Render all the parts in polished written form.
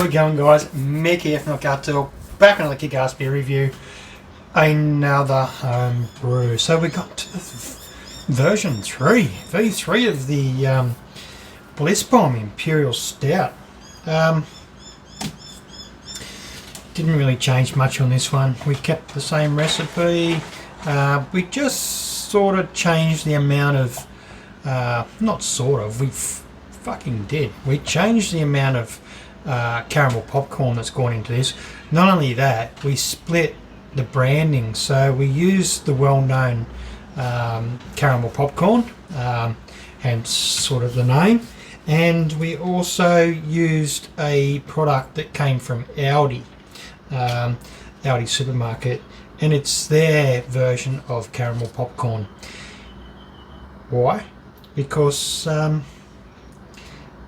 we going, guys? Mick here from Cartel, back on the Kick-Ass Beer Review. Another home brew. So we got to version 3, V3 of the Bliss Imperial Stout. Didn't really change much on this one. We kept the same recipe. We just sort of changed the amount of, not sort of, we fucking did. We changed the amount of caramel popcorn that's gone into this. Not only that, we split the branding, so we used the well-known caramel popcorn, hence sort of the name, and we also used a product that came from Aldi supermarket, and it's their version of caramel popcorn. Why? Because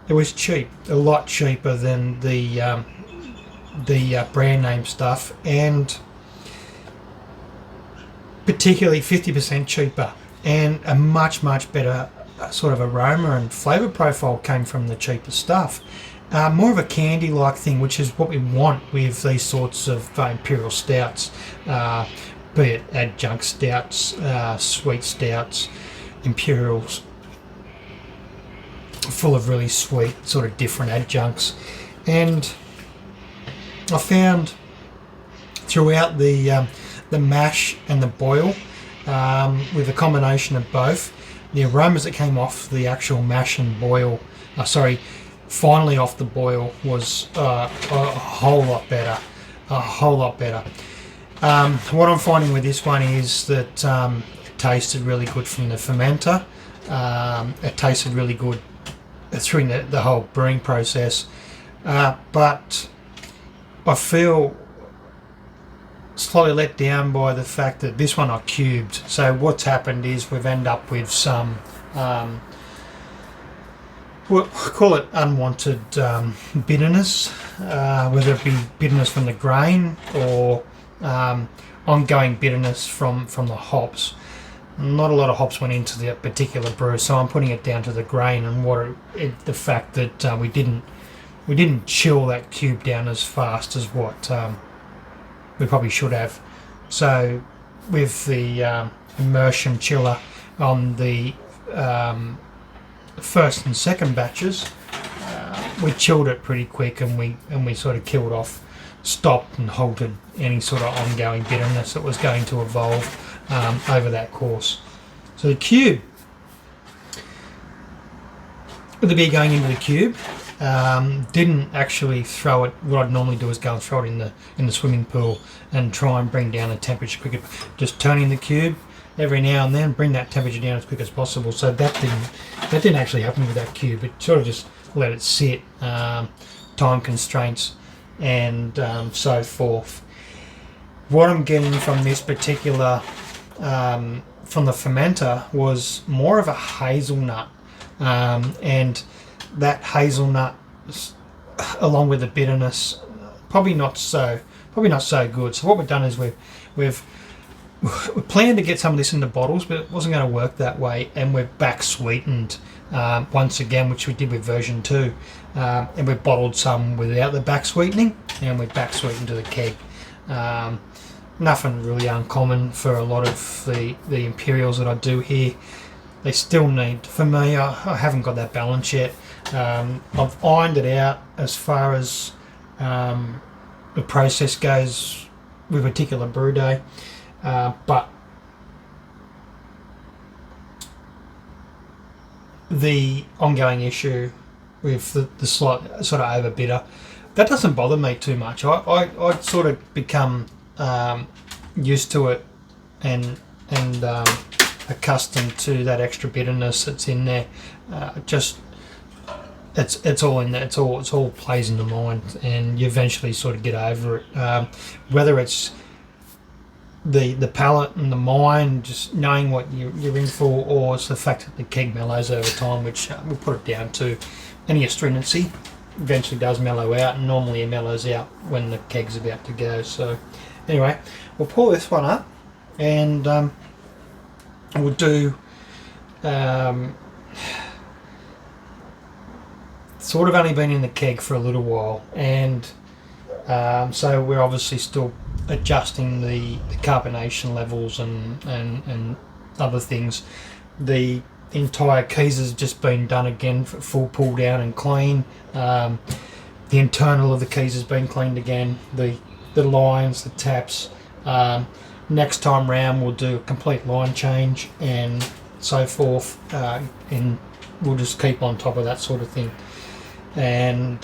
it was cheap, a lot cheaper than the brand name stuff, and particularly 50% cheaper, and a much better sort of aroma and flavour profile came from the cheaper stuff. More of a candy like thing, which is what we want with these sorts of imperial stouts, be it adjunct stouts, sweet stouts, imperials, full of really sweet sort of different adjuncts. And I found throughout the mash and the boil, with a combination of both, the aromas that came off the actual mash and boil, finally off the boil, was a whole lot better. What I'm finding with this one is that it tasted really good from the fermenter. It tasted really good through the whole brewing process, but I feel slightly let down by the fact that this one I cubed. So what's happened is we've ended up with some we'll call it unwanted bitterness, whether it be bitterness from the grain or ongoing bitterness from the hops. Not a lot of hops went into the particular brew, so I'm putting it down to the grain and the fact that we didn't chill that cube down as fast as what we probably should have. So with the immersion chiller on the first and second batches, we chilled it pretty quick, and we sort of stopped and halted any sort of ongoing bitterness that was going to evolve over that course. So the cube, with the beer going into the cube, didn't actually throw it. What I'd normally do is go and throw it in the swimming pool and try and bring down the temperature quicker. Just turning the cube every now and then, bring that temperature down as quick as possible. So that didn't actually happen with that cube. It sort of just let it sit, time constraints and so forth. What I'm getting from this particular from the fermenter was more of a hazelnut, and that hazelnut, along with the bitterness, probably not so good. So what we've done is we planned to get some of this into bottles, but it wasn't going to work that way, and we've back sweetened once again, which we did with version 2, and we've bottled some without the back sweetening, and we back sweetened to the keg. Nothing really uncommon for a lot of the Imperials that I do here. They still need, for me, I haven't got that balance yet. I've ironed it out as far as the process goes with a particular brew day, but the ongoing issue with the slight sort of over bitter, that doesn't bother me too much. I sort of become used to it and accustomed to that extra bitterness that's in there. It's all in there. It's all plays in the mind, and you eventually sort of get over it. Whether it's the palate and the mind, just knowing what you're in for, or it's the fact that the keg mellows over time, which we'll put it down to. Any astringency eventually does mellow out, and normally it mellows out when the keg's about to go. So anyway, we'll pour this one up, and we'll do sort of only been in the keg for a little while, and so we're obviously still adjusting the carbonation levels and other things. The entire keys has just been done again for full pull down and clean. The internal of the keys has been cleaned again. The lines, the taps. Next time round we'll do a complete line change and so forth, and we'll just keep on top of that sort of thing. And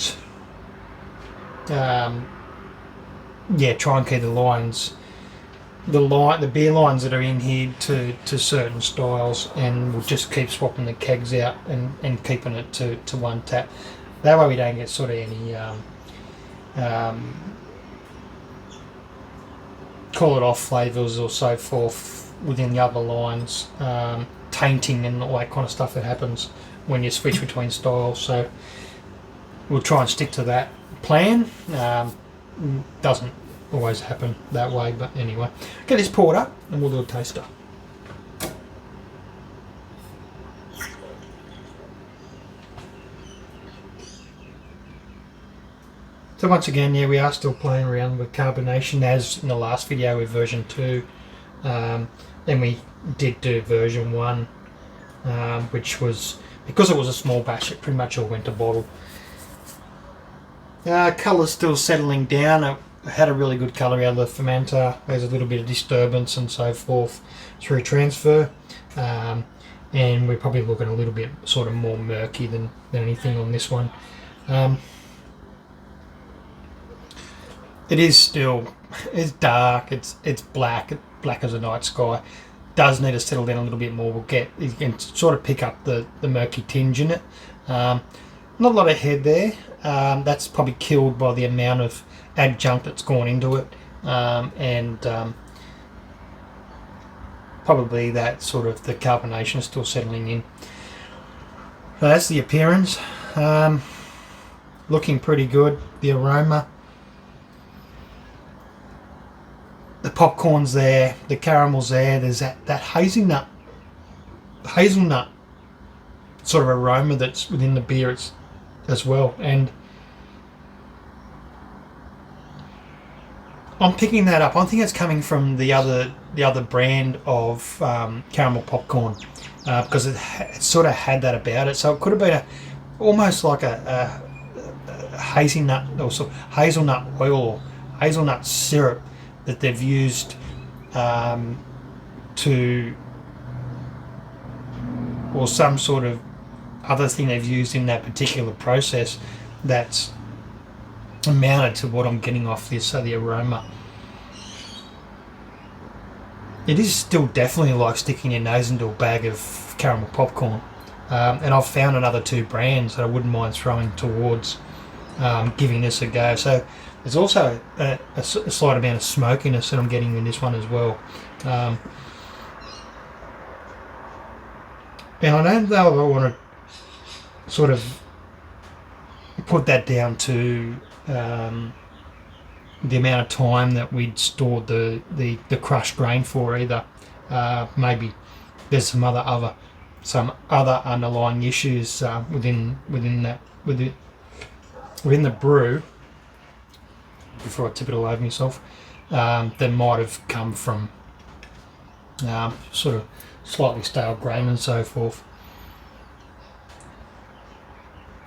yeah, try and keep the lines, the beer lines that are in here to certain styles, and we'll just keep swapping the kegs out and keeping it to one tap. That way we don't get sort of any call it off flavours or so forth within the other lines, tainting and all that kind of stuff that happens when you switch between styles. So we'll try and stick to that plan. Doesn't always happen that way, but anyway, get this poured up and we'll do a taster. So once again, yeah, we are still playing around with carbonation as in the last video with version 2, and we did do version 1, which was, because it was a small batch, it pretty much all went to bottle. Colour's still settling down. It had a really good colour out of the fermenter. There's a little bit of disturbance and so forth through transfer, and we're probably looking a little bit sort of more murky than anything on this one. It is still, it's dark, it's black as a night sky. Does need to settle down a little bit more. You can sort of pick up the murky tinge in it. Not a lot of head there. That's probably killed by the amount of adjunct that's gone into it, and probably that sort of the carbonation is still settling in. So that's the appearance. Looking pretty good. The aroma. The popcorn's there, the caramel's there, there's that hazelnut sort of aroma that's within the beer as well, and I'm picking that up. I think it's coming from the other brand of caramel popcorn, because it sort of had that about it, so it could have been almost like a hazelnut or hazelnut oil or hazelnut syrup that they've used to, or some sort of other thing they've used in that particular process that's amounted to what I'm getting off this. So the aroma, it is still definitely like sticking your nose into a bag of caramel popcorn, and I've found another 2 brands that I wouldn't mind throwing towards giving this a go. So there's also a slight amount of smokiness that I'm getting in this one as well. And I don't know if I want to sort of put that down to the amount of time that we'd stored the crushed grain for either. Maybe there's some other underlying issues within the brew, before I tip it all over myself, that might have come from sort of slightly stale grain and so forth.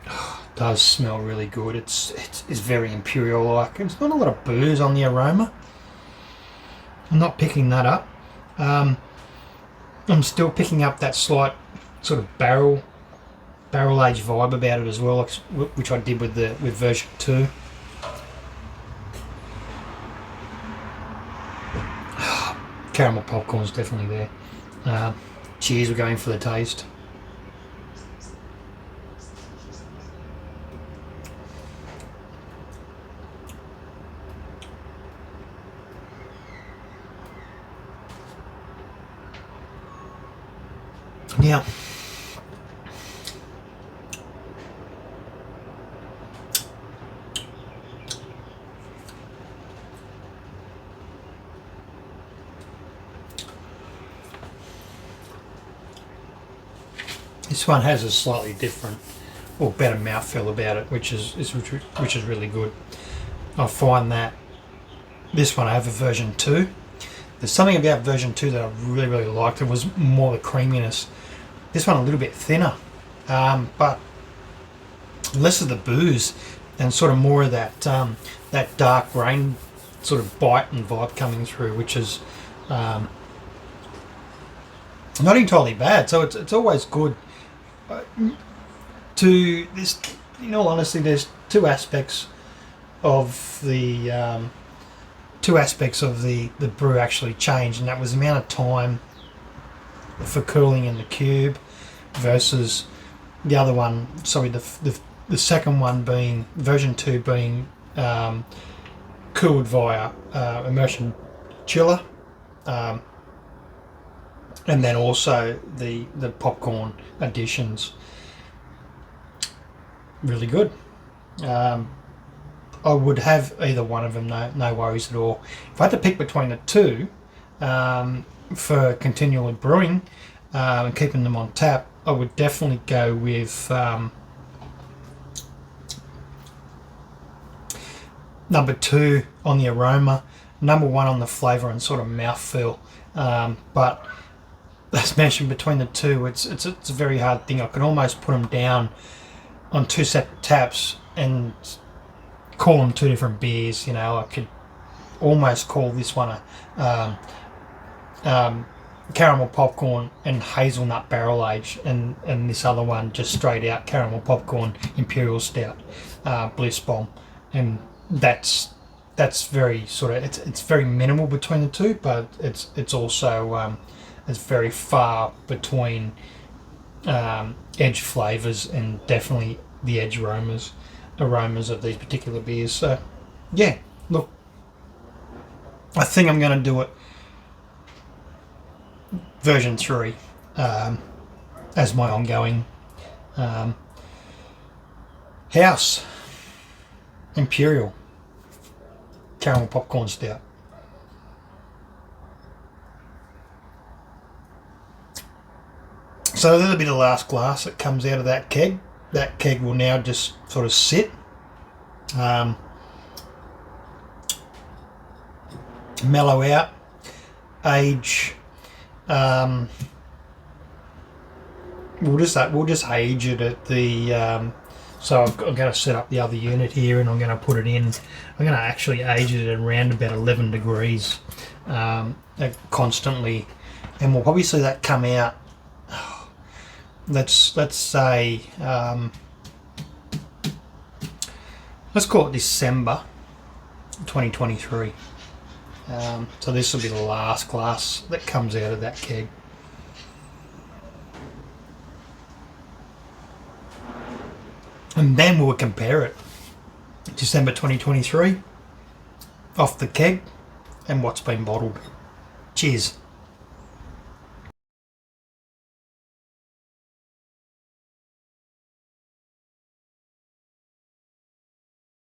It does smell really good. It's very Imperial like. There's not a lot of booze on the aroma. I'm not picking that up. I'm still picking up that slight sort of barrel age vibe about it as well, which I did with version 2. Caramel popcorn's definitely there. Cheers, we're going for the taste. Now, this one has a slightly different or better mouthfeel about it, which is really good. I find that this one over version 2. There's something about version 2 that I really liked. It was more the creaminess. This one a little bit thinner, but less of the booze and sort of more of that that dark grain sort of bite and vibe coming through, which is not entirely bad. So it's always good. To this, in all honesty, there's two aspects of the brew actually changed, and that was the amount of time for cooling in the cube versus the other one. Sorry, the second one being version 2 being cooled via immersion chiller, and then also the popcorn additions. Really good. I would have either one of them, no worries at all. If I had to pick between the two for continually brewing and keeping them on tap, I would definitely go with number 2 on the aroma, number 1 on the flavour and sort of mouthfeel. But as mentioned, between the two, it's a very hard thing. I can almost put them down on 2 separate taps and call them 2 different beers. I could almost call this one a caramel popcorn and hazelnut barrel age, and this other one just straight out caramel popcorn Imperial Stout Bliss bomb, and that's very sort of it's very minimal between the two, but it's also it's very far between edge flavors and definitely the edge aromas of these particular beers. So yeah, look, I think I'm going to do it version 3 as my ongoing house Imperial caramel popcorn stout. So that'll be the last glass that comes out of that keg. That keg will now just sort of sit. Mellow out, age. We'll just age it at the. So I'm going to set up the other unit here, and I'm going to put it in. I'm going to actually age it at around about 11 degrees, constantly, and we'll probably see that come out. Let's say let's call it December 2023. So this will be the last glass that comes out of that keg. And then we'll compare it December 2023 off the keg and what's been bottled. Cheers.